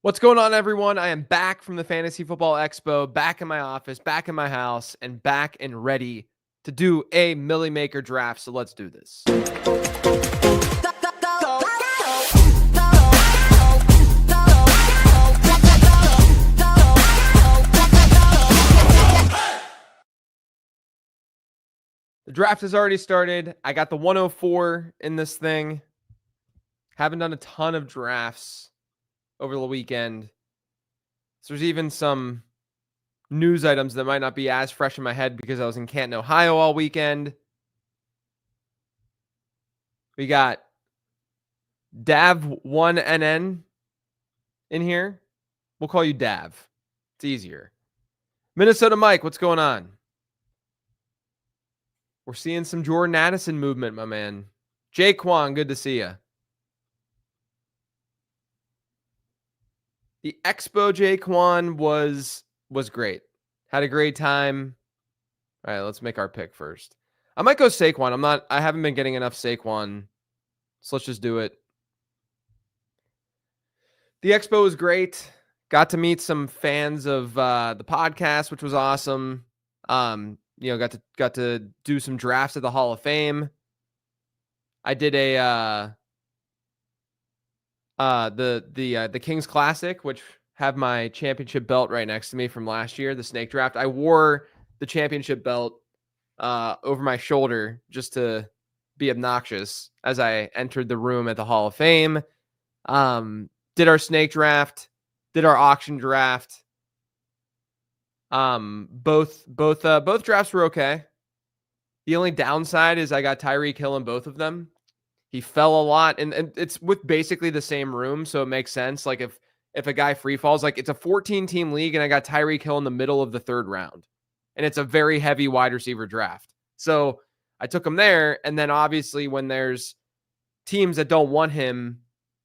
What's going on, everyone? I am back from the Fantasy Football Expo, back in my office, back in my house, and back and ready to do a Millie Maker draft. So let's do this. The draft has already started. I got the 104 in this thing. Haven't done a ton of drafts over the weekend. So there's even some news items that might not be as fresh in my head because I was in Canton, Ohio all weekend. We got Dav1NN in here. We'll call you Dav. It's easier. Minnesota Mike, what's going on? We're seeing some Jordan Addison movement, my man. Jaquan, good to see you. The Expo Jaquan was great. Had a great time. All right, let's make our pick first. I might go Saquon. I haven't been getting enough Saquon. So let's just do it. The Expo was great. Got to meet some fans of the podcast, which was awesome. Got to do some drafts at the Hall of Fame. I did the Kings Classic, which have my championship belt right next to me from last year, the snake draft. I wore the championship belt over my shoulder just to be obnoxious as I entered the room at the Hall of Fame. Did our snake draft, did our auction draft. Both drafts were okay. The only downside is I got Tyreek Hill in both of them. He fell a lot, and it's with basically the same room, so it makes sense. Like if a guy free falls, like it's a 14-team league, and I got Tyreek Hill in the middle of the third round, and it's a very heavy wide receiver draft. So I took him there, and then obviously when there's teams that don't want him,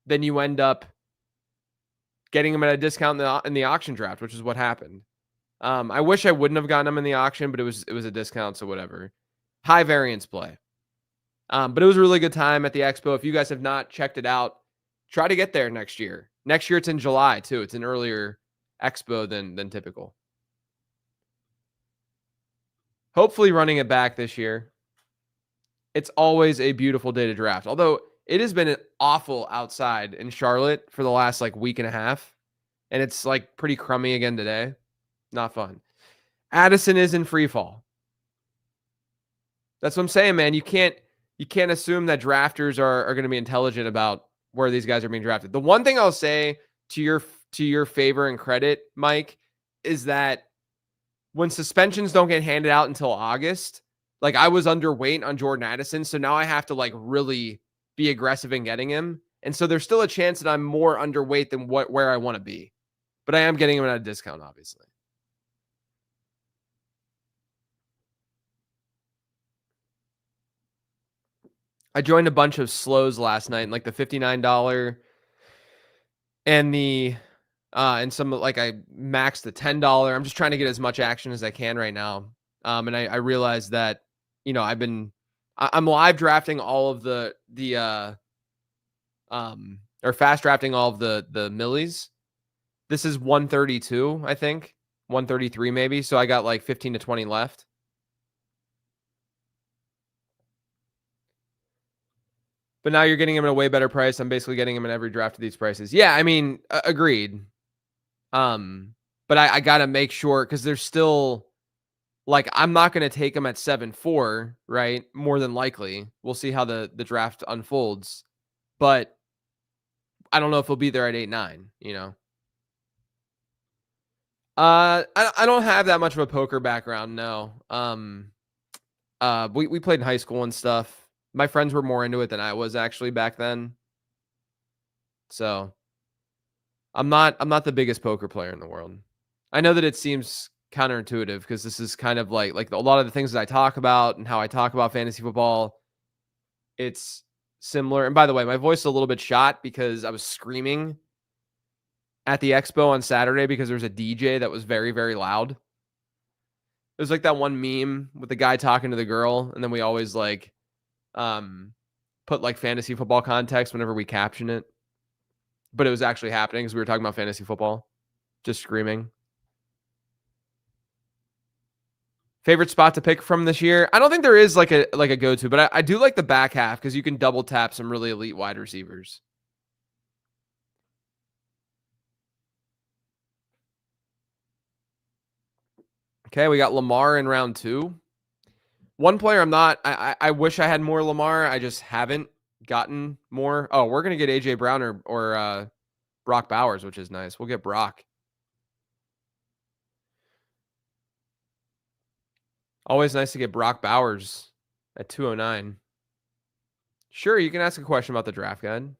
then you end up getting him at a discount in the auction draft, which is what happened. I wish I wouldn't have gotten him in the auction, but it was a discount, so whatever. High variance play. But it was a really good time at the Expo. If you guys have not checked it out, try to get there next year. Next year it's in July too. It's an earlier Expo than typical. Hopefully running it back this year. It's always a beautiful day to draft. Although it has been awful outside in Charlotte for the last week and a half. And it's pretty crummy again today. Not fun. Addison is in free fall. That's what I'm saying, man. You can't assume that drafters are going to be intelligent about where these guys are being drafted. The one thing I'll say to your favor and credit, Mike, is that when suspensions don't get handed out until August, I was underweight on Jordan Addison, so now I have to really be aggressive in getting him. And so there's still a chance that I'm more underweight than where I want to be. But I am getting him at a discount, obviously. I joined a bunch of slows last night, like the $59 and the and some I maxed the $10. I'm just trying to get as much action as I can right now. And I realized that I'm live drafting all of the or fast drafting all of the millies. This is 132, I think. 133 maybe. So I got 15 to 20 left. But now you're getting him at a way better price. I'm basically getting him in every draft of these prices. Yeah, I mean, agreed. But I got to make sure because there's still I'm not going to take him at 7-4, right? More than likely. We'll see how the draft unfolds. But I don't know if he'll be there at 8-9, I don't have that much of a poker background, no. We played in high school and stuff. My friends were more into it than I was actually back then. So I'm not the biggest poker player in the world. I know that it seems counterintuitive because this is kind of like a lot of the things that I talk about and how I talk about fantasy football. It's similar. And by the way, my voice is a little bit shot because I was screaming at the Expo on Saturday because there was a DJ that was very, very loud. It was like that one meme with the guy talking to the girl, and then we always put fantasy football context whenever we caption it. but it was actually happening because we were talking about fantasy football. Just screaming. Favorite spot to pick from this year? I don't think there is like a go-to, but I do like the back half because you can double tap some really elite wide receivers. Okay, we got Lamar in round 2. One player I'm not. I wish I had more Lamar. I just haven't gotten more. Oh, we're gonna get AJ Brown or Brock Bowers, which is nice. We'll get Brock. Always nice to get Brock Bowers at 209. Sure, you can ask a question about the draft guide.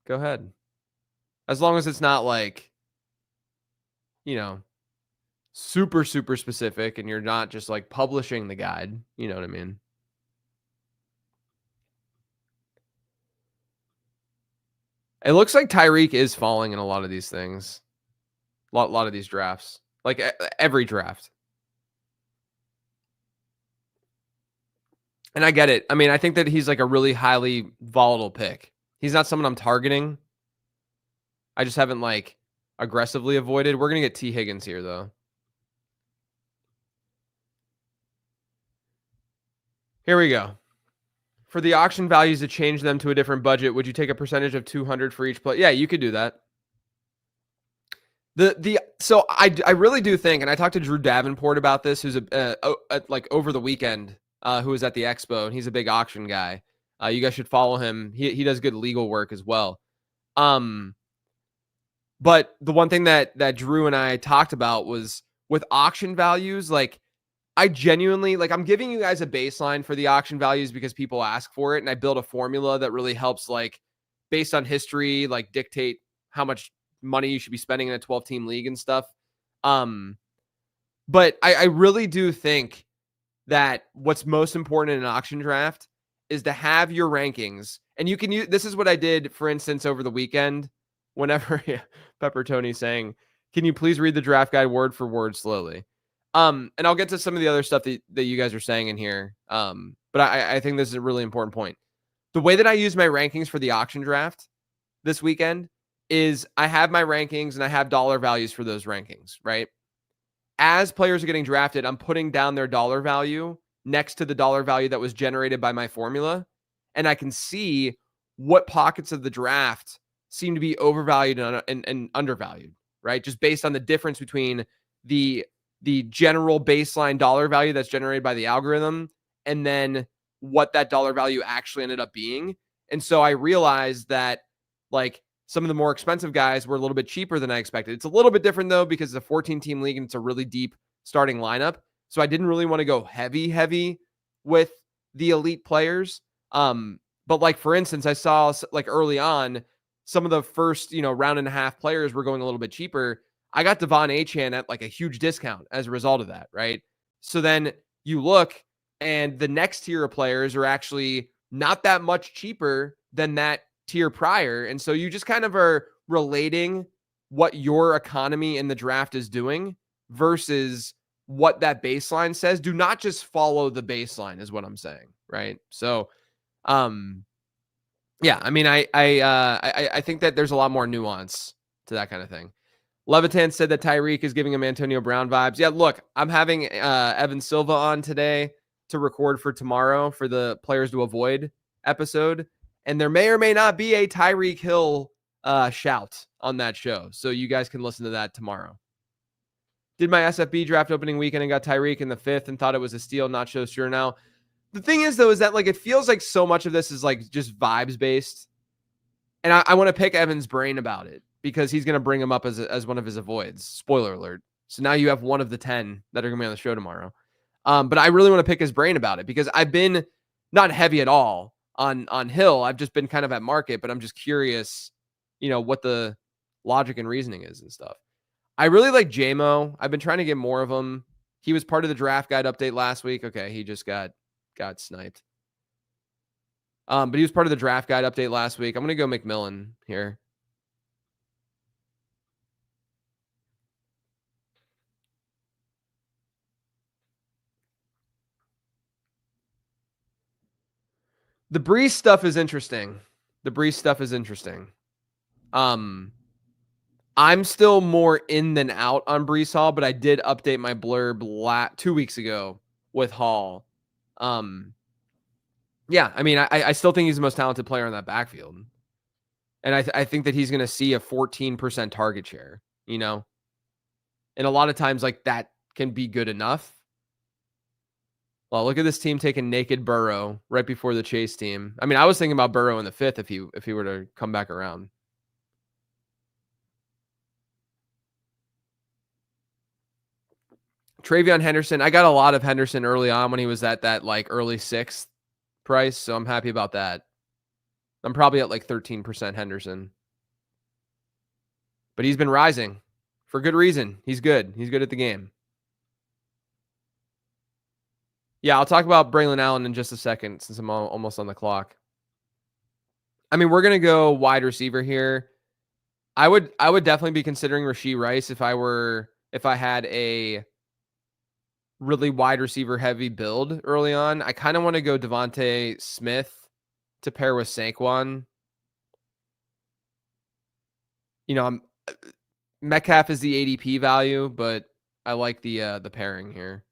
Go ahead. As long as it's not like, you know, super, super specific and you're not just like publishing the guide. You know what I mean? It looks like Tyreek is falling in a lot of these things. Lot of these drafts. Like every draft. And I get it. I mean, I think that he's like a really highly volatile pick. He's not someone I'm targeting. I just haven't like aggressively avoided. We're going to get T. Higgins here, though. Here we go. For the auction values to change them to a different budget, would you take a percentage of 200 for each play? Yeah, you could do that. So I really do think, and I talked to Drew Davenport about this, who's like over the weekend, who was at the expo, and he's a big auction guy. You guys should follow him. He does good legal work as well. But the one thing that Drew and I talked about was with auction values, like I genuinely like I'm giving you guys a baseline for the auction values because people ask for it, and I build a formula that really helps, like based on history, like dictate how much money you should be spending in a 12-team league and stuff. But I really do think that what's most important in an auction draft is to have your rankings. And you can use this is what I did, for instance, over the weekend. Whenever Pepper Tony saying, can you please read the draft guide word for word slowly? And I'll get to some of the other stuff that you guys are saying in here. But I think this is a really important point. The way that I use my rankings for the auction draft this weekend is I have my rankings and I have dollar values for those rankings, right? As players are getting drafted, I'm putting down their dollar value next to the dollar value that was generated by my formula. And I can see what pockets of the draft seem to be overvalued and undervalued, right? Just based on the difference between the general baseline dollar value that's generated by the algorithm and then what that dollar value actually ended up being. And so I realized that like some of the more expensive guys were a little bit cheaper than I expected. It's a little bit different though, because it's a 14-team league and it's a really deep starting lineup. So I didn't really want to go heavy with the elite players. But like, for instance, I saw like early on, some of the first, round and a half players were going a little bit cheaper. I got Devon Achane at like a huge discount as a result of that, right? So then you look and the next tier of players are actually not that much cheaper than that tier prior. And so you just kind of are relating what your economy in the draft is doing versus what that baseline says. Do not just follow the baseline is what I'm saying, right? So yeah, I mean, I think that there's a lot more nuance to that kind of thing. Levitan said that Tyreek is giving him Antonio Brown vibes. Yeah, look, I'm having Evan Silva on today to record for tomorrow for the Players to Avoid episode. And there may or may not be a Tyreek Hill shout on that show. So you guys can listen to that tomorrow. Did my SFB draft opening weekend and got Tyreek in the 5th and thought it was a steal, not so sure now. The thing is, though, is that like it feels like so much of this is like just vibes based. And I want to pick Evan's brain about it because he's going to bring him up as one of his avoids. Spoiler alert. So now you have one of the 10 that are going to be on the show tomorrow. But I really want to pick his brain about it because I've been not heavy at all on Hill. I've just been kind of at market, but I'm just curious, what the logic and reasoning is and stuff. I really like JMO. I've been trying to get more of him. He was part of the draft guide update last week. Okay, he just got sniped. But he was part of the draft guide update last week. I'm going to go McMillan here. The Brees stuff is interesting. I'm still more in than out on Breece Hall, but I did update my blurb 2 weeks ago with Hall. Yeah, I mean, I still think he's the most talented player on that backfield. And I think that he's going to see a 14% target share, you know? And a lot of times, like, that can be good enough. Well, look at this team taking naked Burrow right before the Chase team. I mean, I was thinking about Burrow in the 5th if he were to come back around. Travion Henderson, I got a lot of Henderson early on when he was at that, like, early 6th price, so I'm happy about that. I'm probably at, like, 13% Henderson. But he's been rising for good reason. He's good. He's good at the game. Yeah, I'll talk about Braylon Allen in just a second since I'm almost on the clock. I mean, we're going to go wide receiver here. I would definitely be considering Rashee Rice if I had a really wide receiver heavy build early on. I kind of want to go Devontae Smith to pair with Saquon. You know, Metcalf is the ADP value, but I like the pairing here.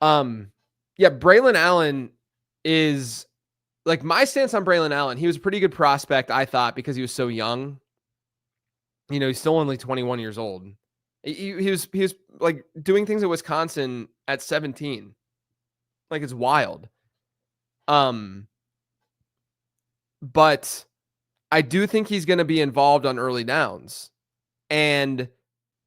Yeah, Braylon Allen is like my stance on Braylon Allen. He was a pretty good prospect, I thought, because he was so young. You know, he's still only 21 years old. He was like doing things at Wisconsin at 17. Like, it's wild. But I do think he's going to be involved on early downs. And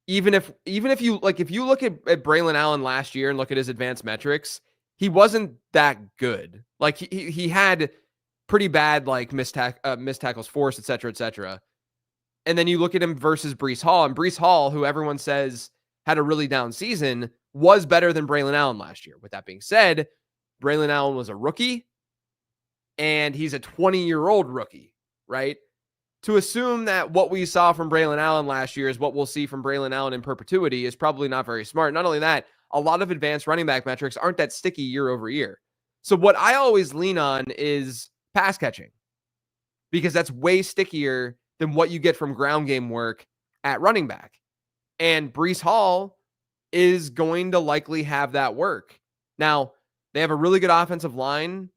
even if you like, if you look at Braylon Allen last year and look at his advanced metrics, he wasn't that good. Like, he had pretty bad, like, missed tackles forced, et cetera, et cetera. And then you look at him versus Breece Hall, and Breece Hall, who everyone says had a really down season, was better than Braylon Allen last year. With that being said, Braylon Allen was a rookie, and he's a 20-year-old rookie, right? To assume that what we saw from Braylon Allen last year is what we'll see from Braylon Allen in perpetuity is probably not very smart. Not only that, a lot of advanced running back metrics aren't that sticky year over year. So what I always lean on is pass catching, because that's way stickier than what you get from ground game work at running back. And Breece Hall is going to likely have that work. Now, they have a really good offensive line,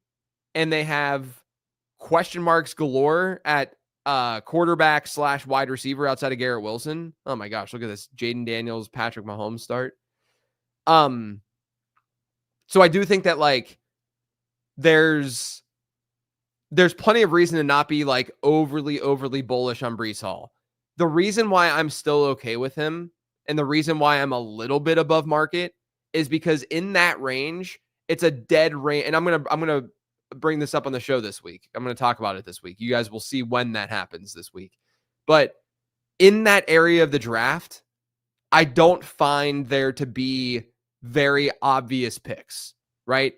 and they have question marks galore at quarterback / wide receiver outside of Garrett Wilson. Oh my gosh, look at this. Jaden Daniels, Patrick Mahomes start. So I do think that, like, there's plenty of reason to not be, like, overly bullish on Breece Hall. The reason why I'm still okay with him, and the reason why I'm a little bit above market, is because in that range, it's a dead range. And I'm gonna bring this up on the show this week. I'm gonna talk about it this week. You guys will see when that happens this week. But in that area of the draft, I don't find there to be very obvious picks, right?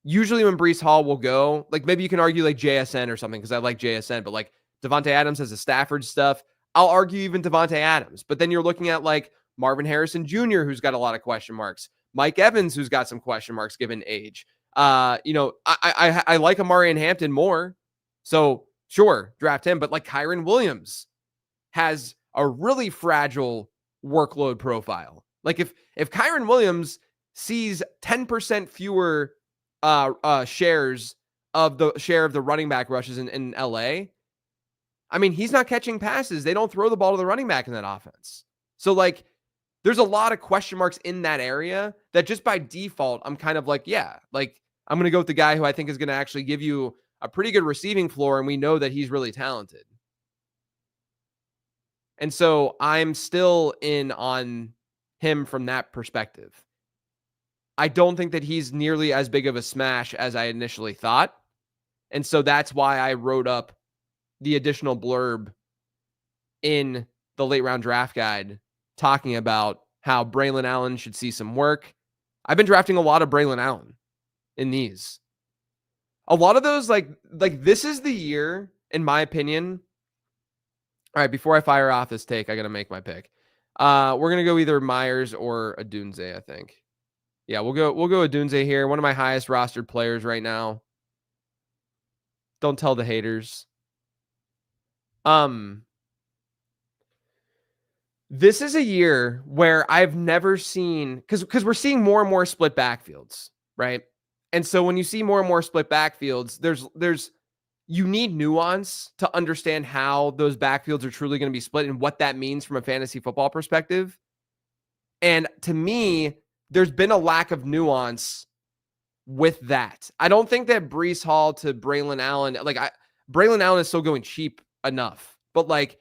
Usually when Breece Hall will go, like, maybe you can argue like JSN or something, because I like JSN, but like Devontae Adams has the Stafford stuff. I'll argue even Devontae Adams. But then you're looking at like Marvin Harrison Jr., who's got a lot of question marks. Mike Evans, who's got some question marks given age. You know, I like Amari and Hampton more. So sure, draft him. But like Kyron Williams has a really fragile workload profile. Like if Kyron Williams sees 10% fewer shares of the share of the running back rushes in LA, I mean, he's not catching passes. They don't throw the ball to the running back in that offense. So like, there's a lot of question marks in that area that just by default, I'm kind of like, yeah, like I'm going to go with the guy who I think is going to actually give you a pretty good receiving floor. And we know that he's really talented. And so I'm still in on him from that perspective. I don't think that he's nearly as big of a smash as I initially thought. And so that's why I wrote up the additional blurb in the late round draft guide talking about how Braylon Allen should see some work. I've been drafting a lot of Braylon Allen in these. A lot of those, like this is the year, in my opinion. All right, before I fire off this take, I got to make my pick. We're going to go either Myers or Adunze, I think. Yeah, we'll go Adunze here. One of my highest rostered players right now. Don't tell the haters. This is a year where I've never seen, because we're seeing more and more split backfields, right? And so when you see more and more split backfields, there's you need nuance to understand how those backfields are truly going to be split and what that means from a fantasy football perspective. And to me, there's been a lack of nuance with that. I don't think that Breece Hall to Braylon Allen, Braylon Allen is still going cheap enough, but like,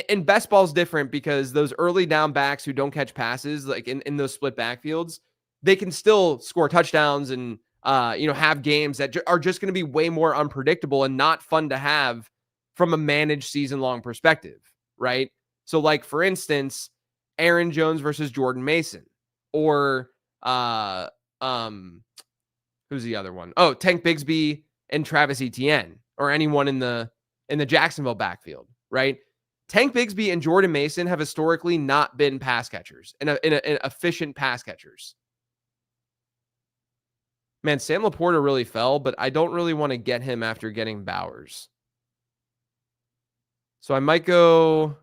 and best ball is different because those early down backs who don't catch passes, like in those split backfields, they can still score touchdowns and have games that are just going to be way more unpredictable and not fun to have from a managed season long perspective, right? So, like for instance, Aaron Jones versus Jordan Mason, or who's the other one? Oh, Tank Bigsby and Travis Etienne, or anyone in the Jacksonville backfield, right? Tank Bigsby and Jordan Mason have historically not been pass catchers and efficient pass catchers. Man, Sam Laporta really fell, but I don't really want to get him after getting Bowers. So I might go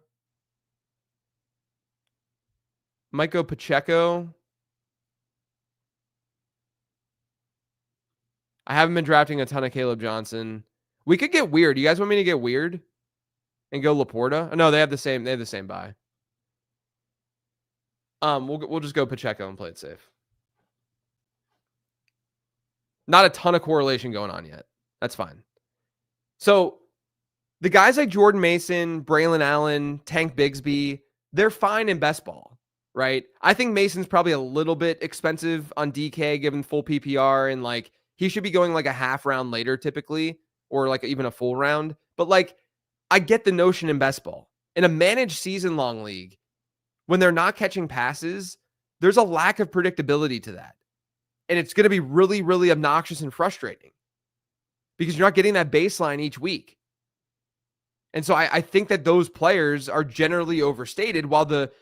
Pacheco. I haven't been drafting a ton of Caleb Johnson. We could get weird. You guys want me to get weird and go Laporta? No, they have the same buy. We'll just go Pacheco and play it safe. Not a ton of correlation going on yet. That's fine. So the guys like Jordan Mason, Braylon Allen, Tank Bigsby, they're fine in best ball, right? I think Mason's probably a little bit expensive on DK given full PPR, and like he should be going like a half round later typically, or like even a full round. But like I get the notion in best ball. In a managed season long league, when they're not catching passes, there's a lack of predictability to that. And it's going to be really, really obnoxious and frustrating because you're not getting that baseline each week. And so I think that those players are generally overstated while the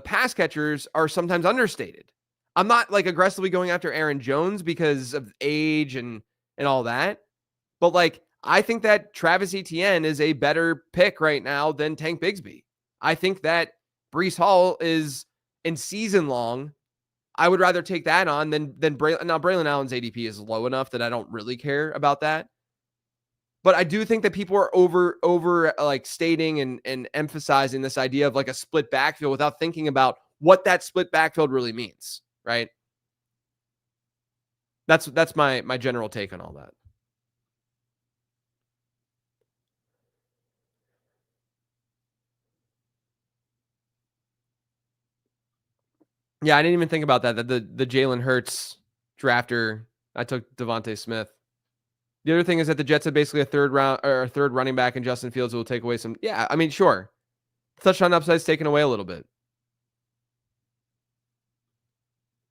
pass catchers are sometimes understated. I'm not like aggressively going after Aaron Jones because of age and all that. But like, I think that Travis Etienne is a better pick right now than Tank Bigsby. I think that Breece Hall is in season long. I would rather take that on than Braylon. Now, Braylon Allen's ADP is low enough that I don't really care about that. But I do think that people are over like stating and emphasizing this idea of like a split backfield without thinking about what that split backfield really means, right? That's my general take on all that. Yeah, I didn't even think about that. That the Jalen Hurts drafter, I took Devontae Smith. The other thing is that the Jets have basically a third running back in Justin Fields who will take away some. Yeah, I mean, sure, touchdown upside's taken away a little bit.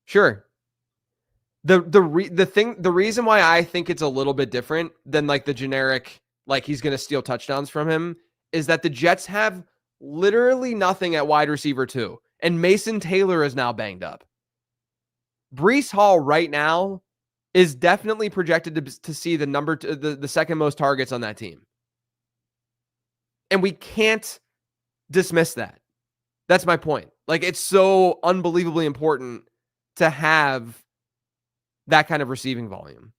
Sure. The reason why I think it's a little bit different than like the generic, like he's going to steal touchdowns from him, is that the Jets have literally nothing at wide receiver 2, and Mason Taylor is now banged up. Breece Hall right now is definitely projected to see the second most targets on that team. And we can't dismiss that. That's my point. Like, it's so unbelievably important to have that kind of receiving volume.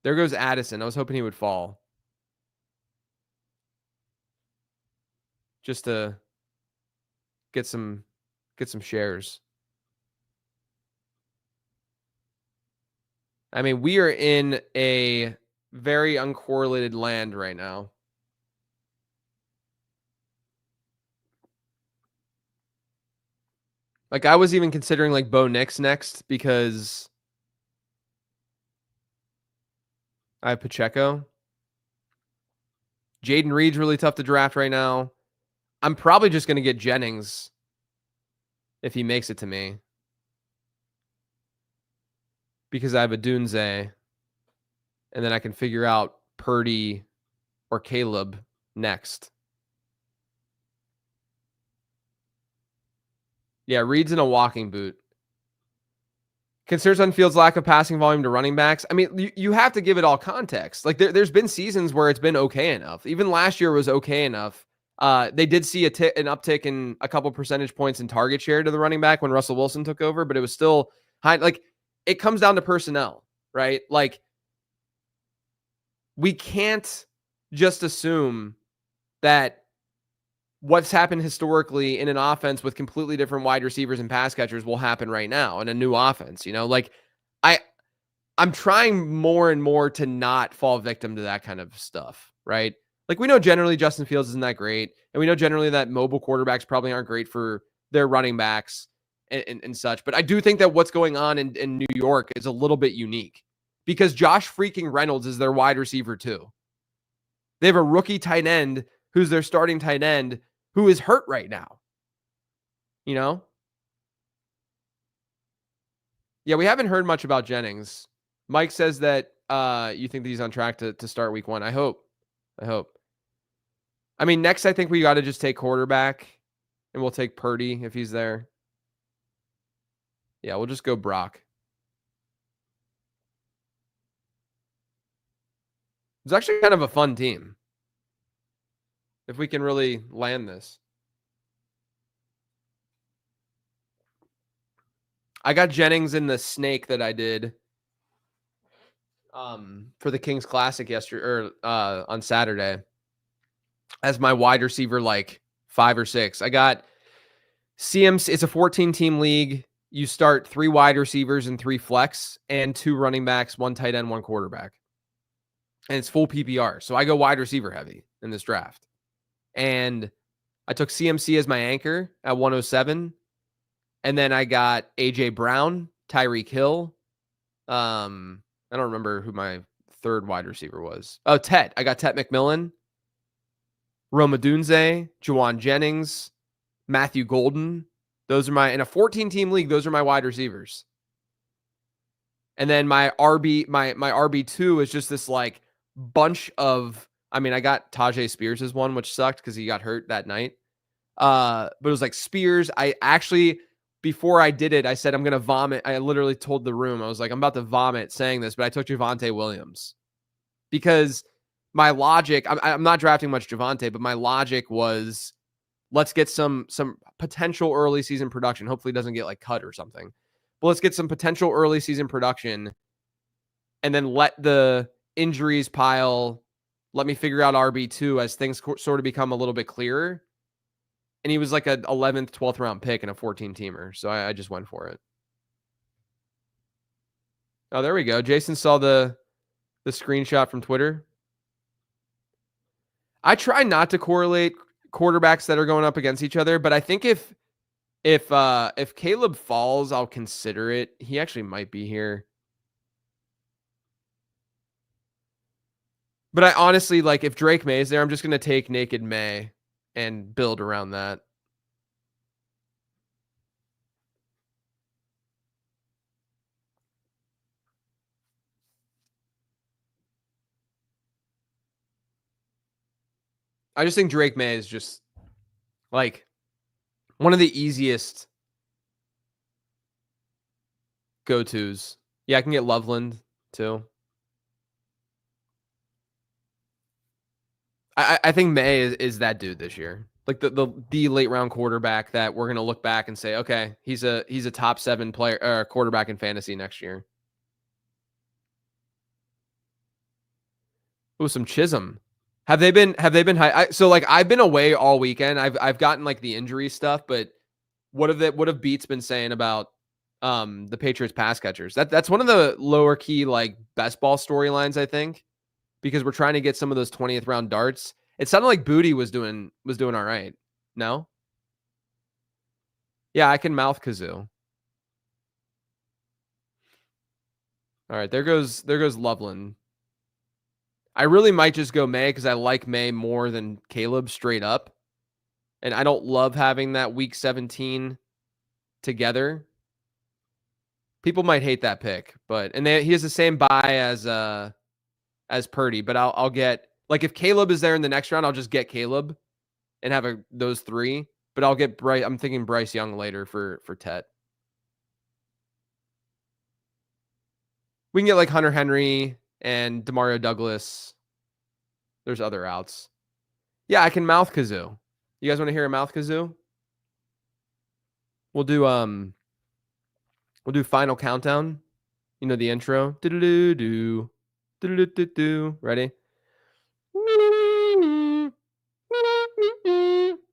There goes Addison. I was hoping he would fall. Just to get some shares. I mean, we are in a very uncorrelated land right now. Like, I was even considering like Bo Nix next because I have Pacheco. Jaden Reed's really tough to draft right now. I'm probably just going to get Jennings if he makes it to me, because I have a Dunze, and then I can figure out Purdy or Caleb next. Yeah, Reed's in a walking boot. Concerns on Fields' lack of passing volume to running backs. I mean, you have to give it all context. Like there's been seasons where it's been okay enough. Even last year was okay enough. They did see an uptick in a couple percentage points in target share to the running back when Russell Wilson took over, but it was still high. Like it comes down to personnel, right? Like we can't just assume that what's happened historically in an offense with completely different wide receivers and pass catchers will happen right now in a new offense. Like I'm trying more and more to not fall victim to that kind of stuff, right? Like we know generally Justin Fields isn't that great, and we know generally that mobile quarterbacks probably aren't great for their running backs and such. But I do think that what's going on in New York is a little bit unique because Josh freaking Reynolds is their wide receiver too. They have a rookie tight end who's their starting tight end who is hurt right now. Yeah, we haven't heard much about Jennings. Mike says that you think that he's on track to start week 1. I hope. I mean, next I think we got to just take quarterback, and we'll take Purdy if he's there. Yeah, we'll just go Brock. It's actually kind of a fun team if we can really land this. I got Jennings in the snake that I did for the Kings Classic yesterday or on Saturday as my wide receiver, like 5 or 6. I got CMC. It's a 14-team league. You start 3 wide receivers and 3 flex and 2 running backs, 1 tight end, 1 quarterback. And it's full PPR. So I go wide receiver heavy in this draft. And I took CMC as my anchor at 107. And then I got AJ Brown, Tyreek Hill. I don't remember who my third wide receiver was. Oh, Tet. I got Tet McMillan, Rome Odunze, Juwan Jennings, Matthew Golden. Those are in a 14-team league, those are my wide receivers. And then my RB2 is just this like bunch of, I mean, I got Tajay Spears as one, which sucked because he got hurt that night. But it was like Spears. I actually, before I did it, I said, I'm going to vomit. I literally told the room, I was like, I'm about to vomit saying this, but I took Javonte Williams because my logic, I'm not drafting much Javonte, but my logic was let's get some potential early season production. Hopefully it doesn't get like cut or something, but let's get some potential early season production and then let the injuries pile. Let me figure out RB2 as things sort of become a little bit clearer. And he was like an 11th, 12th round pick in a 14-teamer. So I just went for it. Oh, there we go. Jason saw the screenshot from Twitter. I try not to correlate quarterbacks that are going up against each other, but I think if Caleb falls, I'll consider it. He actually might be here. But I honestly, like, if Drake May is there, I'm just going to take Naked May and build around that. I just think Drake May is just like one of the easiest go-tos. Yeah, I can get Loveland too. I think May is that dude this year. Like the late round quarterback that we're gonna look back and say, okay, he's a top 7 player or quarterback in fantasy next year. Oh, some Chisholm. Have they been high? So like I've been away all weekend. I've gotten like the injury stuff, but what have Beats been saying about the Patriots pass catchers? That's one of the lower key like best ball storylines, I think, because we're trying to get some of those 20th round darts. It sounded like Booty was doing all right. No? Yeah, I can mouth kazoo. All right, there goes Loveland. I really might just go May because I like May more than Caleb straight up. And I don't love having that week 17 together. People might hate that pick, but he has the same buy as Purdy, but I'll get, like, if Caleb is there in the next round, I'll just get Caleb and have those 3. But I'll get Bryce. I'm thinking Bryce Young later for Tet. We can get like Hunter Henry and Demario Douglas. There's other outs. Yeah, I can mouth kazoo. You guys want to hear a mouth kazoo? We'll do final countdown. You know the intro. Do-do-do-do. Do-do-do-do-do. Ready?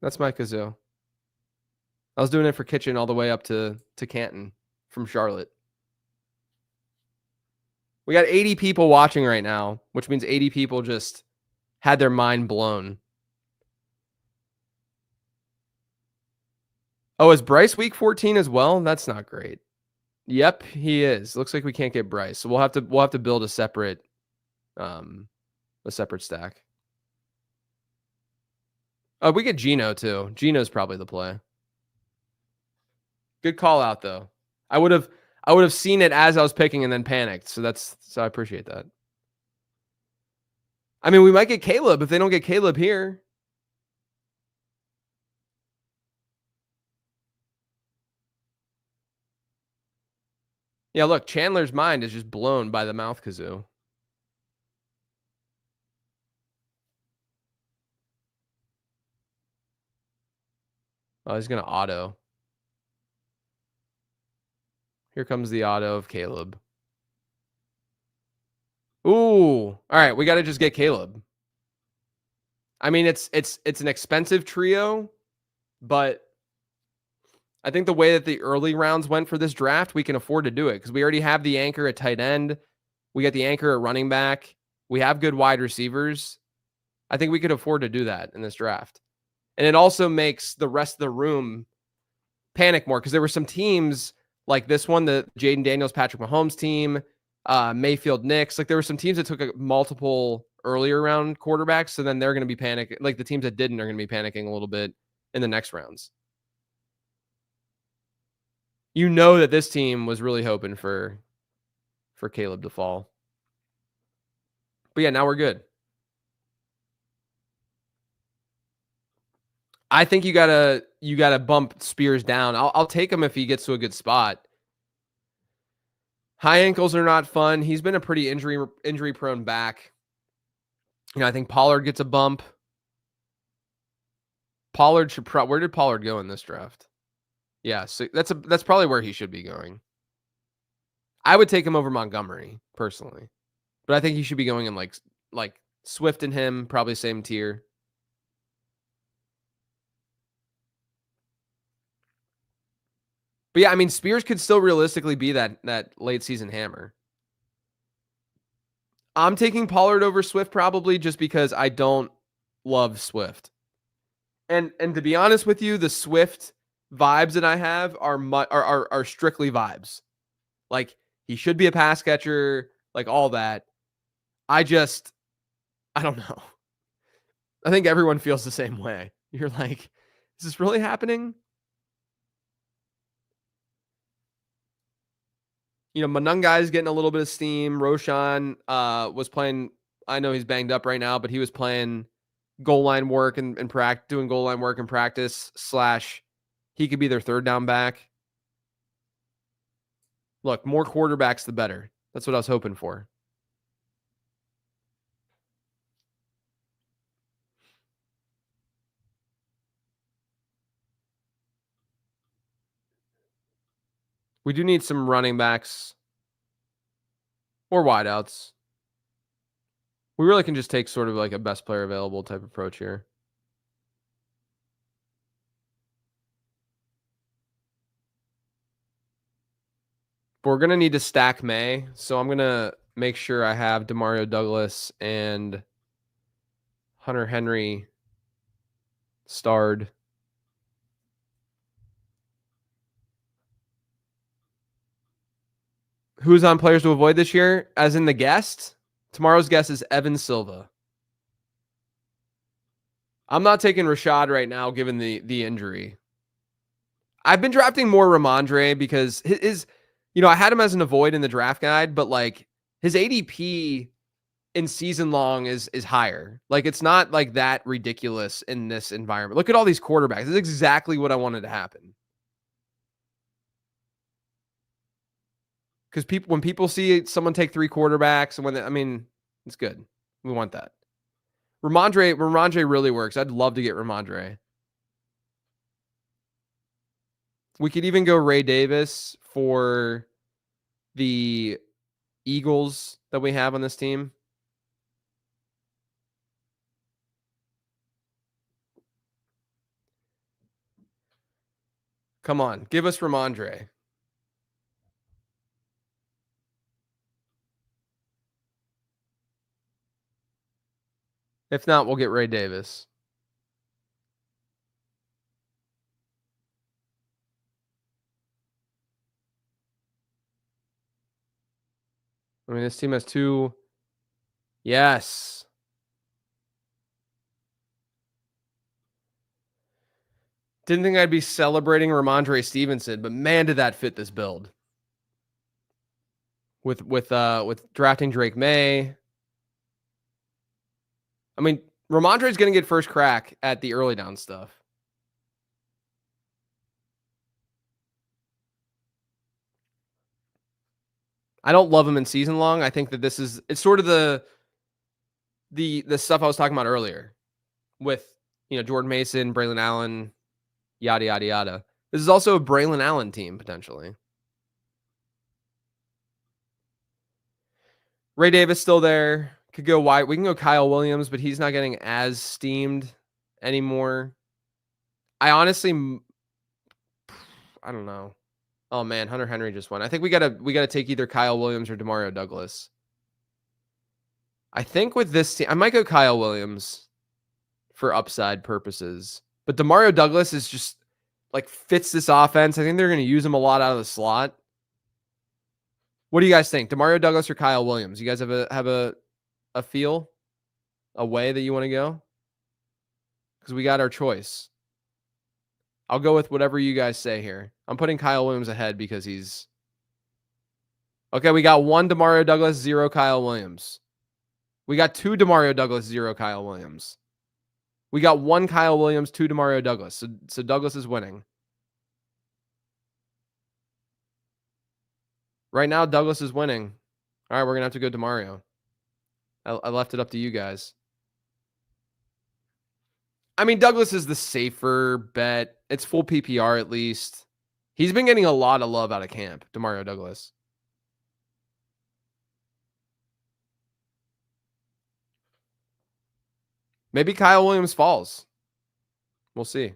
That's my kazoo. I was doing it for Kitchen all the way up to Canton from Charlotte. We got 80 people watching right now, which means 80 people just had their mind blown. Oh, is Bryce week 14 as well? That's not great. Yep, he is. Looks like we can't get Bryce. So we'll have to build a separate stack. Oh, we get Geno too. Geno's probably the play. Good call out though. I would have seen it as I was picking and then panicked. So I appreciate that. I mean, we might get Caleb if they don't get Caleb here. Yeah, look, Chandler's mind is just blown by the mouth kazoo. Oh, he's going to auto. Here comes the auto of Caleb. Ooh. All right, we got to just get Caleb. I mean, it's an expensive trio, but I think the way that the early rounds went for this draft, we can afford to do it because we already have the anchor at tight end. We got the anchor at running back. We have good wide receivers. I think we could afford to do that in this draft. And it also makes the rest of the room panic more because there were some teams like this one, the Jaden Daniels, Patrick Mahomes team, Mayfield Knicks. Like there were some teams that took multiple earlier round quarterbacks. So then they're going to be panicking. Like the teams that didn't are going to be panicking a little bit in the next rounds. You know that this team was really hoping for Caleb to fall. But yeah, now we're good. I think you gotta bump Spears down. I'll take him if he gets to a good spot. High ankles are not fun. He's been a pretty injury prone back. You know, I think Pollard gets a bump. Pollard should where did Pollard go in this draft? Yeah, so that's probably where he should be going. I would take him over Montgomery personally, but I think he should be going in like Swift and him, probably same tier. But yeah, I mean, Spears could still realistically be that late season hammer. I'm taking Pollard over Swift probably just because I don't love Swift. And to be honest with you, the Swift vibes that I have are strictly vibes. Like he should be a pass catcher, like all that. I don't know. I think everyone feels the same way. You're like, is this really happening? You know, Manungai's getting a little bit of steam. Roshan was playing. I know he's banged up right now, but he was playing goal line work and doing goal line work in practice. / he could be their third down back. Look, more quarterbacks, the better. That's what I was hoping for. We do need some running backs or wideouts. We really can just take sort of like a best player available type approach here. But we're going to need to stack May. So I'm going to make sure I have Demario Douglas and Hunter Henry starred. Who's on players to avoid this year? As in the guest? Tomorrow's guest is Evan Silva. I'm not taking Rashad right now, given the injury. I've been drafting more Ramondre because his I had him as an avoid in the draft guide, but like his ADP in season long is higher. Like it's not like that ridiculous in this environment. Look at all these quarterbacks. This is exactly what I wanted to happen. Because when people see someone take 3 quarterbacks, and it's good. We want that. Ramondre really works. I'd love to get Ramondre. We could even go Ray Davis for the Eagles that we have on this team. Come on, give us Ramondre. If not, we'll get Ray Davis. This team has 2. Yes. Didn't think I'd be celebrating Ramondre Stevenson, but man, did that fit this build. With drafting Drake May. Ramondre's going to get first crack at the early down stuff. I don't love him in season long. I think that it's sort of the stuff I was talking about earlier with, Jordan Mason, Braylon Allen, yada, yada, yada. This is also a Braylon Allen team, potentially. Ray Davis still there. Could go wide. We can go Kyle Williams, but he's not getting as steamed anymore. I honestly, I don't know. Oh man, Hunter Henry just won. I think we gotta take either Kyle Williams or Demario Douglas. I think with this team, I might go Kyle Williams for upside purposes. But Demario Douglas is just fits this offense. I think they're going to use him a lot out of the slot. What do you guys think? Demario Douglas or Kyle Williams? You guys have a feel, a way that you want to go? Because we got our choice. I'll go with whatever you guys say here. I'm putting Kyle Williams ahead because he's... Okay, we got 1 Demario Douglas, 0 Kyle Williams. We got 2 Demario Douglas, 0 Kyle Williams. We got 1 Kyle Williams, 2 Demario Douglas. So Douglas is winning. Right now, Douglas is winning. All right, we're going to have to go Demario. I left it up to you guys. Douglas is the safer bet. It's full PPR at least. He's been getting a lot of love out of camp, Demario Douglas. Maybe Kyle Williams falls. We'll see.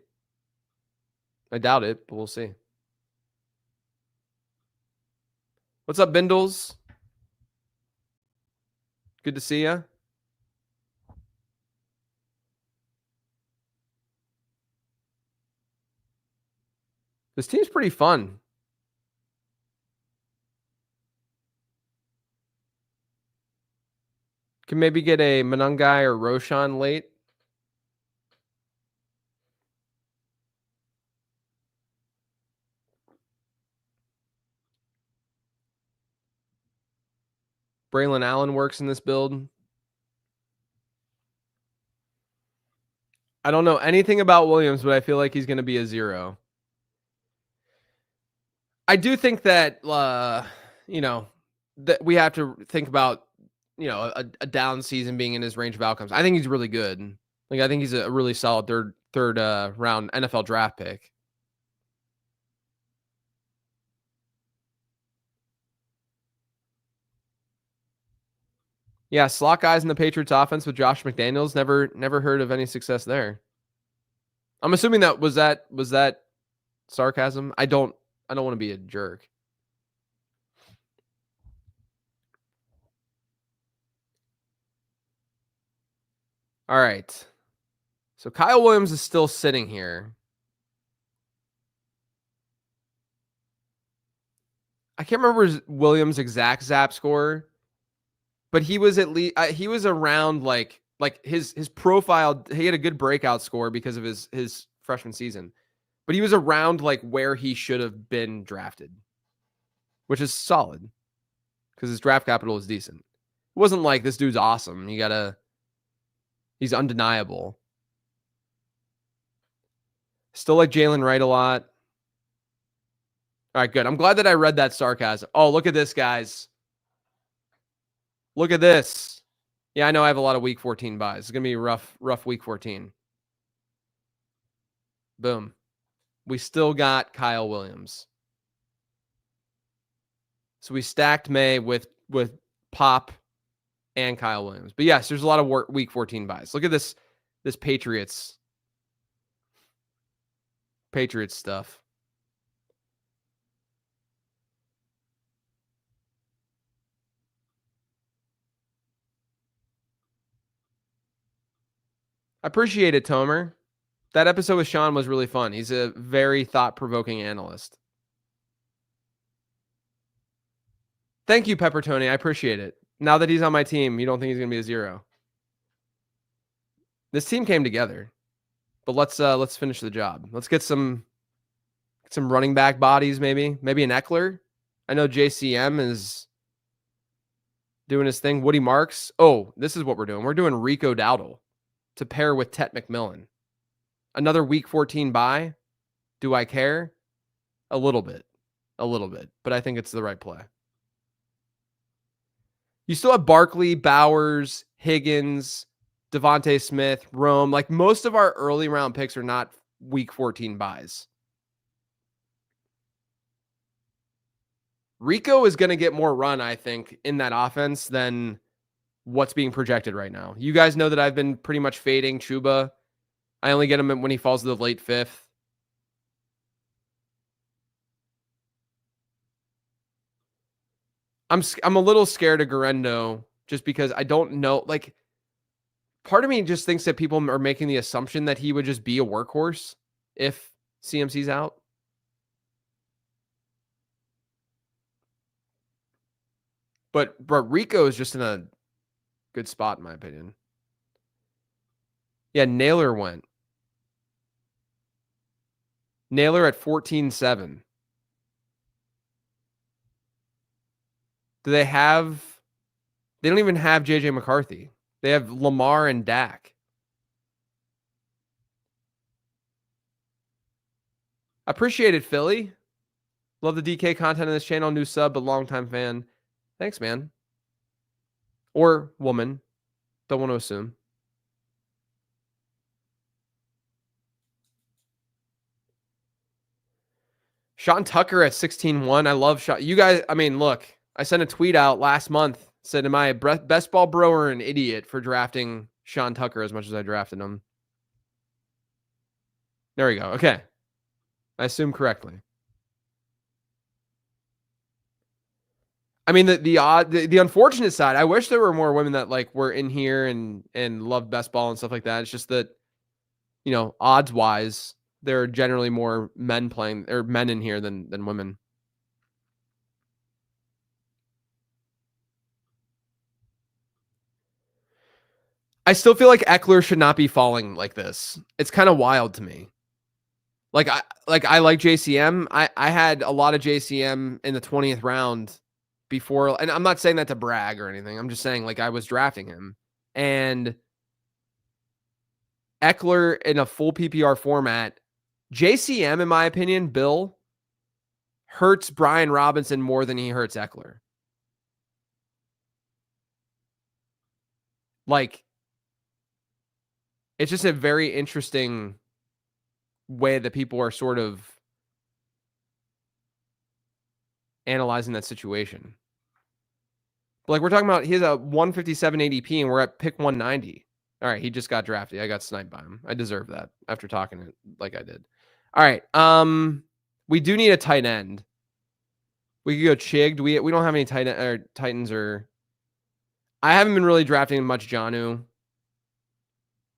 I doubt it, but we'll see. What's up, Bindles? Good to see you. This team's pretty fun. Can maybe get a Monangai or Roshan late. Braylon Allen works in this build. I don't know anything about Williams, but I feel like he's going to be a 0. I do think that, that we have to think about, a down season being in his range of outcomes. I think he's really good. I think he's a really solid third round NFL draft pick. Yeah, slot guys in the Patriots offense with Josh McDaniels. Never heard of any success there. I'm assuming was that sarcasm. I don't want to be a jerk. All right. So Kyle Williams is still sitting here. I can't remember Williams' exact Zap score, but he was at least he was around like his profile. He had a good breakout score because of his freshman season, but he was around where he should have been drafted, which is solid because his draft capital is decent. It wasn't like this dude's awesome. He's undeniable. Still like Jalen Wright a lot. All right, good. I'm glad that I read that sarcasm. Oh, look at this, guys. Look at this. Yeah, I know I have a lot of week 14 buys. It's going to be rough week 14. Boom. We still got Kyle Williams. So we stacked May with Pop and Kyle Williams. But yes, there's a lot of week 14 buys. Look at this Patriots stuff. I appreciate it, Tomer. That episode with Sean was really fun. He's a very thought-provoking analyst. Thank you, Pepper Tony. I appreciate it. Now that he's on my team, you don't think he's going to be a 0. This team came together. But let's finish the job. Let's get some running back bodies, maybe an Eckler. I know JCM is doing his thing. Woody Marks. Oh, this is what we're doing. We're doing Rico Dowdle to pair with Tet McMillan. Another week 14 buy. Do I care? A little bit, but I think it's the right play. You still have Barkley, Bowers, Higgins, Devontae Smith, Rome. Like most of our early round picks are not week 14 buys. Rico is going to get more run, I think, in that offense than what's being projected right now. You guys know that I've been pretty much fading Chuba. I only get him when he falls to the late 5th. I'm a little scared of Garendo just because I don't know. Like, part of me just thinks that people are making the assumption that he would just be a workhorse if CMC's out. But Rico is just in a good spot, in my opinion. Yeah, Naylor went. Naylor at 14-7. Do they have... They don't even have J.J. McCarthy. They have Lamar and Dak. Appreciate it, Philly. Love the DK content on this channel. New sub, but longtime fan. Thanks, man. Or woman. Don't want to assume. Sean Tucker at 16-1. I love Sean. You guys, I mean, look, I sent a tweet out last month. Said, am I a best ball bro or an idiot for drafting Sean Tucker as much as I drafted him? There we go. Okay. I assume correctly. I mean, the unfortunate side, I wish there were more women that like were in here and love best ball and stuff like that. It's just that, you know, odds wise, there are generally more men playing or men in here than women. I still feel like Eckler should not be falling like this. It's kind of wild to me. I like JCM. I had a lot of JCM in the 20th round before, and I'm not saying that to brag or anything. I'm just saying like I was drafting him, and Eckler in a full PPR format, JCM in my opinion, Bill, hurts Brian Robinson more than he hurts Eckler. Like, it's just a very interesting way that people are sort of analyzing that situation. But like we're talking about, he has a 157 ADP and we're at pick 190. All right, he just got drafted. I got sniped by him. I deserve that after talking it like I did. All right, we do need a tight end. We could go Chig. We don't have any Titans or... I haven't been really drafting much Jonnu.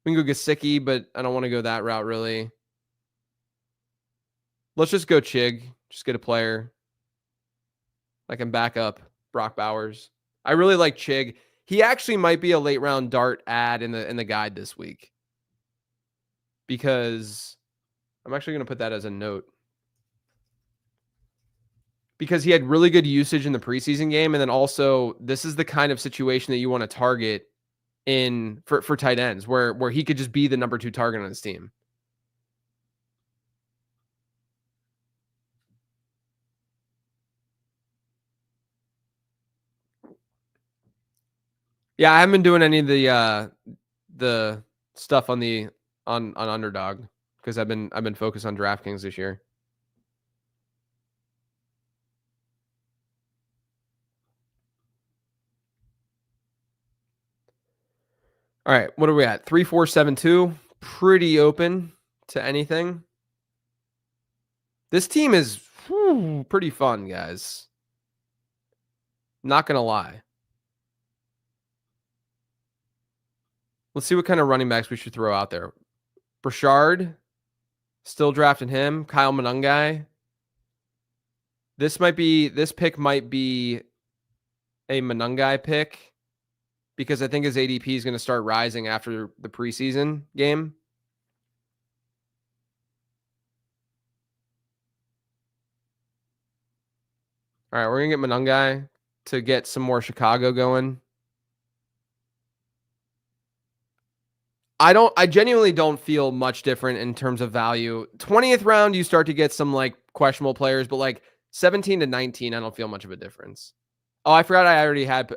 We can go Gesicki, but I don't want to go that route really. Let's just go Chig. Just get a player. I can back up Brock Bowers. I really like Chig. He actually might be a late round dart ad in the guide this week. Because I'm actually going to put that as a note. Because he had really good usage in the preseason game. And then also, this is the kind of situation that you want to target in for tight ends, where he could just be the number 2 target on his team. Yeah, I haven't been doing any of the stuff on Underdog because I've been focused on DraftKings this year. All right, what are we at? 3-4-7-2. Pretty open to anything. This team is pretty fun, guys. Not gonna lie. Let's see what kind of running backs we should throw out there. Brashard, still drafting him. Kyle Monangai. This pick might be a Monangai pick because I think his ADP is going to start rising after the preseason game. All right, we're going to get Monangai to get some more Chicago going. I genuinely don't feel much different in terms of value. 20th round, you start to get some like questionable players, but like 17 to 19, I don't feel much of a difference. Oh, I forgot I already had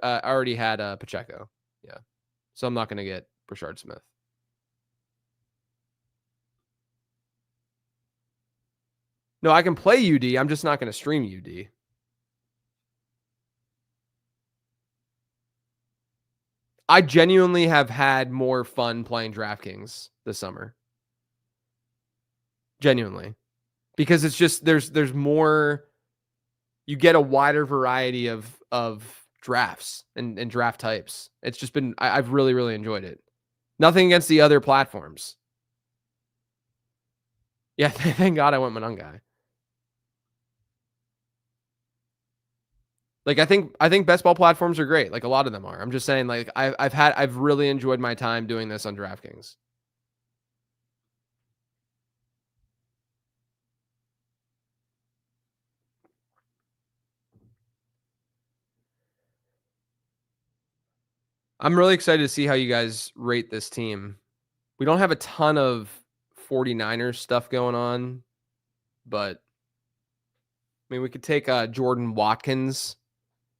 Pacheco. Yeah. So I'm not going to get Brashard Smith. No, I can play UD. I'm just not going to stream UD. I genuinely have had more fun playing DraftKings this summer. Genuinely. Because it's just there's more, you get a wider variety of drafts and draft types. It's just been I've really, really enjoyed it. Nothing against the other platforms. Yeah, thank God I went Monangai. Like I think best ball platforms are great. Like a lot of them are. I'm just saying like I've really enjoyed my time doing this on DraftKings. I'm really excited to see how you guys rate this team. We don't have a ton of 49ers stuff going on, but I mean we could take Jordan Watkins,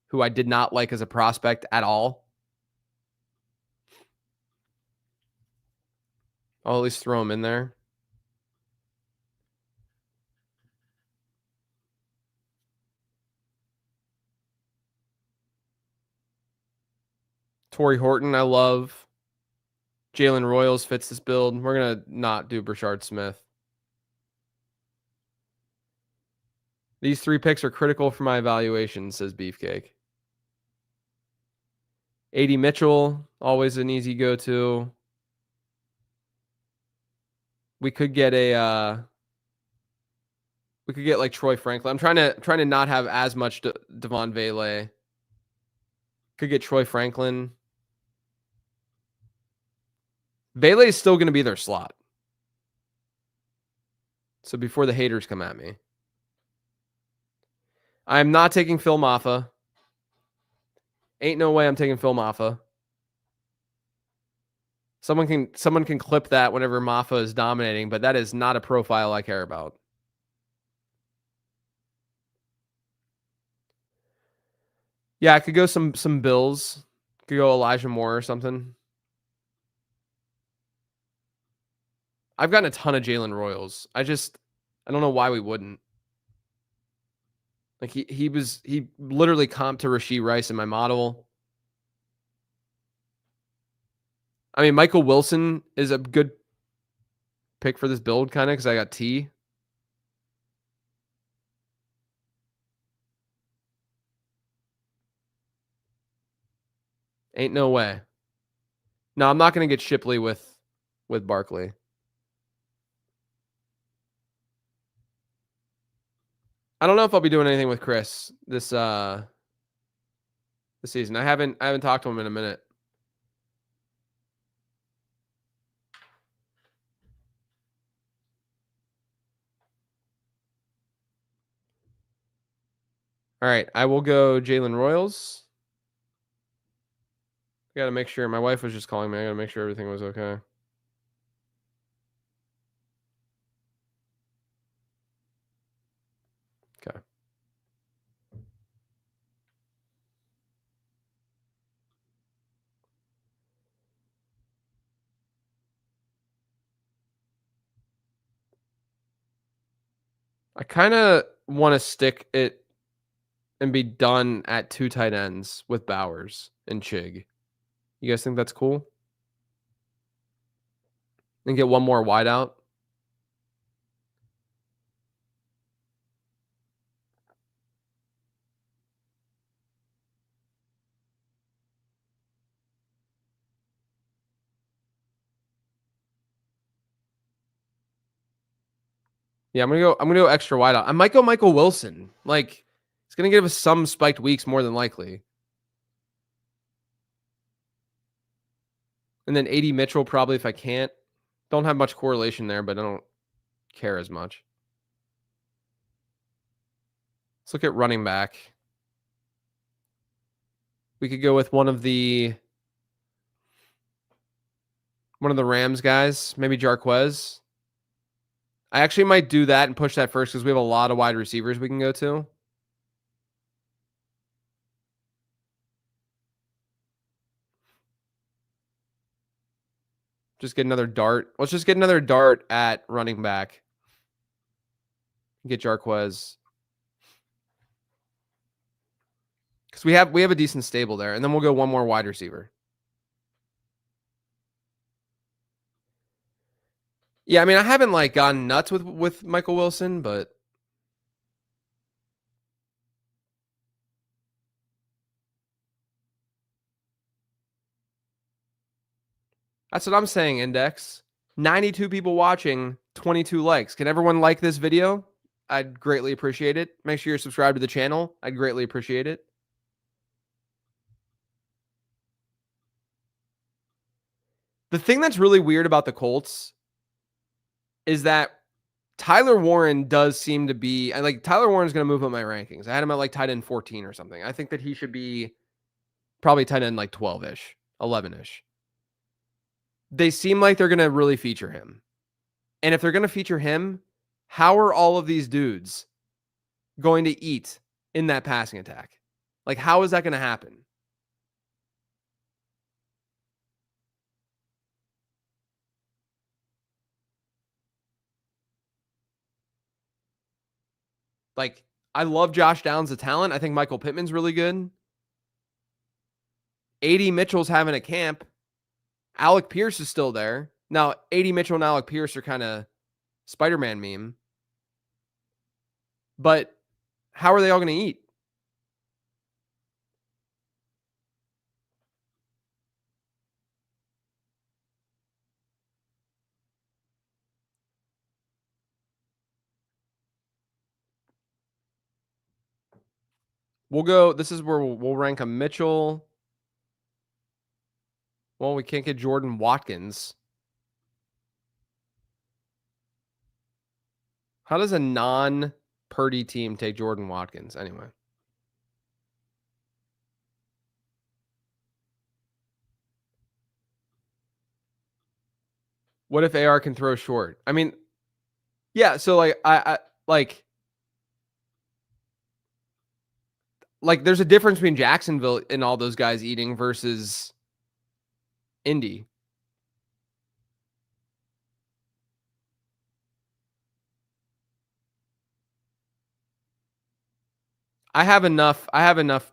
who I did not like as a prospect at all. I'll at least throw him in there. Torrey Horton, I love. Jalen Royals fits this build. We're gonna not do Brashard Smith. These 3 picks are critical for my evaluation, says Beefcake. AD Mitchell, always an easy go-to. We could get like Troy Franklin. I'm trying to not have as much Devon Vele. Could get Troy Franklin. Vele is still going to be their slot. So before the haters come at me, I am not taking Phil Maffa. Ain't no way I'm taking Phil Maffa. Someone can clip that whenever Maffa is dominating, but that is not a profile I care about. Yeah, I could go some Bills. Could go Elijah Moore or something. I've gotten a ton of Jalen Royals. I don't know why we wouldn't. Like he literally comped to Rashee Rice in my model. I mean, Michael Wilson is a good pick for this build, kind of, because I got T. Ain't no way. No, I'm not going to get Shipley with Barkley. I don't know if I'll be doing anything with Chris this season. I haven't talked to him in a minute. All right, I will go Jalen Royals. I got to make sure. My wife was just calling me. I got to make sure everything was okay. Okay. I kind of want to stick it and be done at 2 tight ends with Bowers and Chig. You guys think that's cool? And get one more wide out? Yeah, I'm gonna go extra wide out. I might go Michael Wilson. Like, it's gonna give us some spiked weeks more than likely. And then 80 Mitchell probably if I can't. Don't have much correlation there, but I don't care as much. Let's look at running back. We could go with one of the Rams guys, maybe Jarquez. I actually might do that and push that first because we have a lot of wide receivers we can go to. Just get another dart. Let's just get another dart at running back. Get Jarquez. Because we have a decent stable there. And then we'll go one more wide receiver. Yeah, I mean, I haven't like gone nuts with Michael Wilson, but that's what I'm saying, Index. 92 people watching, 22 likes. Can everyone like this video? I'd greatly appreciate it. Make sure you're subscribed to the channel. I'd greatly appreciate it. The thing that's really weird about the Colts is that Tyler Warren does seem to be, and like Tyler Warren's going to move up my rankings. I had him at like tight end 14 or something. I think that he should be probably tight end like 12-ish, 11-ish. They seem like they're going to really feature him. And if they're going to feature him, how are all of these dudes going to eat in that passing attack? Like, how is that going to happen? Like, I love Josh Downs, the talent. I think Michael Pittman's really good. 80 Mitchell's having a camp. Alec Pierce is still there. Now, 80 Mitchell and Alec Pierce are kind of Spider-Man meme. But how are they all going to eat? We'll go, this is where we'll rank a Mitchell. Well, we can't get Jordan Watkins. How does a non-Purdy team take Jordan Watkins anyway? What if AR can throw short? I mean, yeah, so like I like there's a difference between Jacksonville and all those guys eating versus Indy. I have enough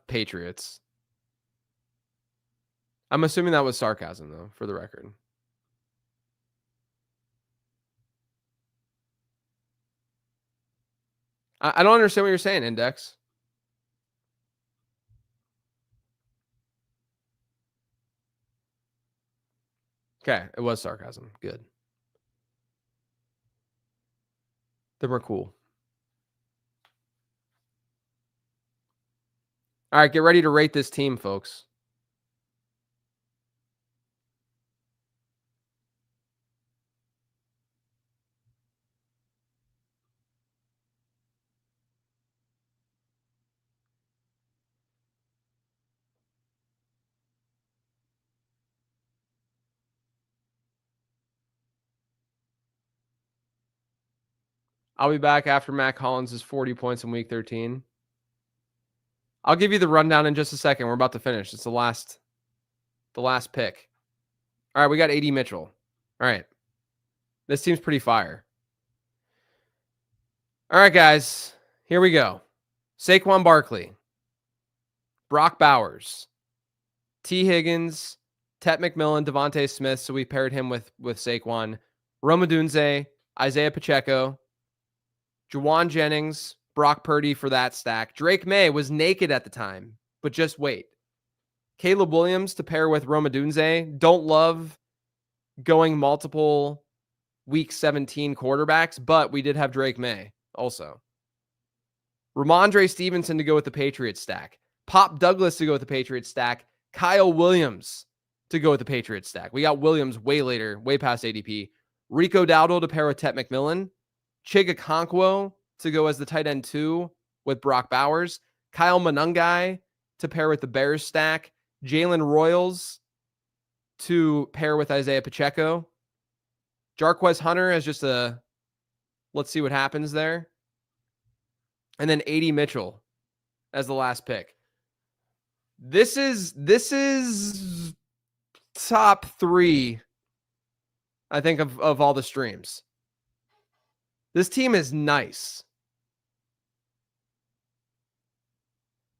Patriots. I'm assuming that was sarcasm though, for the record. I don't understand what you're saying, Index. Okay, it was sarcasm. Good. Then we're cool. All right, get ready to rate this team, folks. I'll be back after Matt Collins' 40 points in week 13. I'll give you the rundown in just a second. We're about to finish. It's the last pick. All right, we got 80 Mitchell. All right. This team's pretty fire. All right, guys, here we go. Saquon Barkley, Brock Bowers, T. Higgins, Tet McMillan, Devontae Smith. So we paired him with Saquon. Rome Odunze, Isaiah Pacheco, Juwan Jennings, Brock Purdy for that stack. Drake May was naked at the time, but just wait. Caleb Williams to pair with Rome Odunze. Don't love going multiple week 17 quarterbacks, but we did have Drake May also. Ramondre Stevenson to go with the Patriots stack. Pop Douglas to go with the Patriots stack. Kyle Williams to go with the Patriots stack. We got Williams way later, way past ADP. Rico Dowdle to pair with Tet McMillan. Chig Okonkwo to go as the tight end 2 with Brock Bowers. Kyle Monangai to pair with the Bears stack. Jalen Royals to pair with Isaiah Pacheco. Jarquez Hunter as just a, let's see what happens there. And then A.D. Mitchell as the last pick. This is top 3, I think, of all the streams. This team is nice.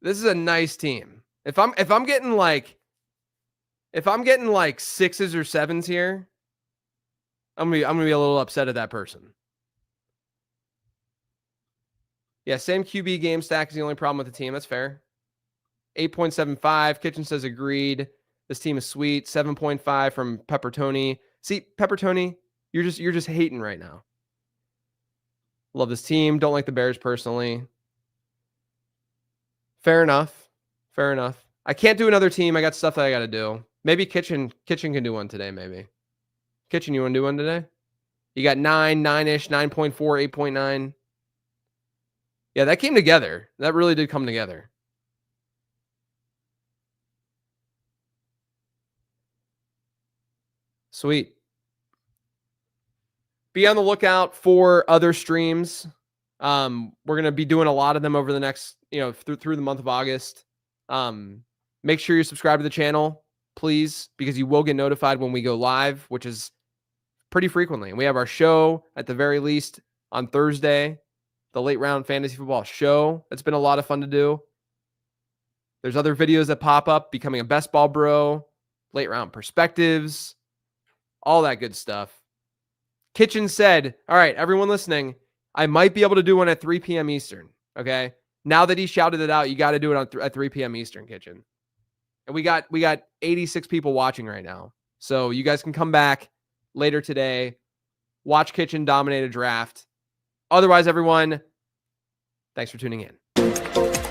This is a nice team. If I'm getting like 6s or 7s here, I'm gonna be a little upset at that person. Yeah, same QB game stack is the only problem with the team. That's fair. 8.75. Kitchen says agreed. This team is sweet. 7.5 from Pepper Tony. See, Pepper Tony, you're just hating right now. Love this team. Don't like the Bears personally. Fair enough. Fair enough. I can't do another team. I got stuff that I got to do. Maybe Kitchen can do one today, maybe. Kitchen, you want to do one today? You got 9-ish, 9.4, 8.9. Yeah, that came together. That really did come together. Sweet. Be on the lookout for other streams. We're going to be doing a lot of them over the next, through the month of August. Make sure you subscribe to the channel, please, because you will get notified when we go live, which is pretty frequently. And we have our show at the very least on Thursday, the Late Round Fantasy Football Show. It's been a lot of fun to do. There's other videos that pop up, Becoming a Best Ball Bro, Late Round Perspectives, all that good stuff. Kitchen said, all right, everyone listening, I might be able to do one at 3 p.m. Eastern, okay? Now that he shouted it out, you got to do it at 3 p.m. Eastern, Kitchen. And we got 86 people watching right now. So you guys can come back later today, watch Kitchen dominate a draft. Otherwise, everyone, thanks for tuning in.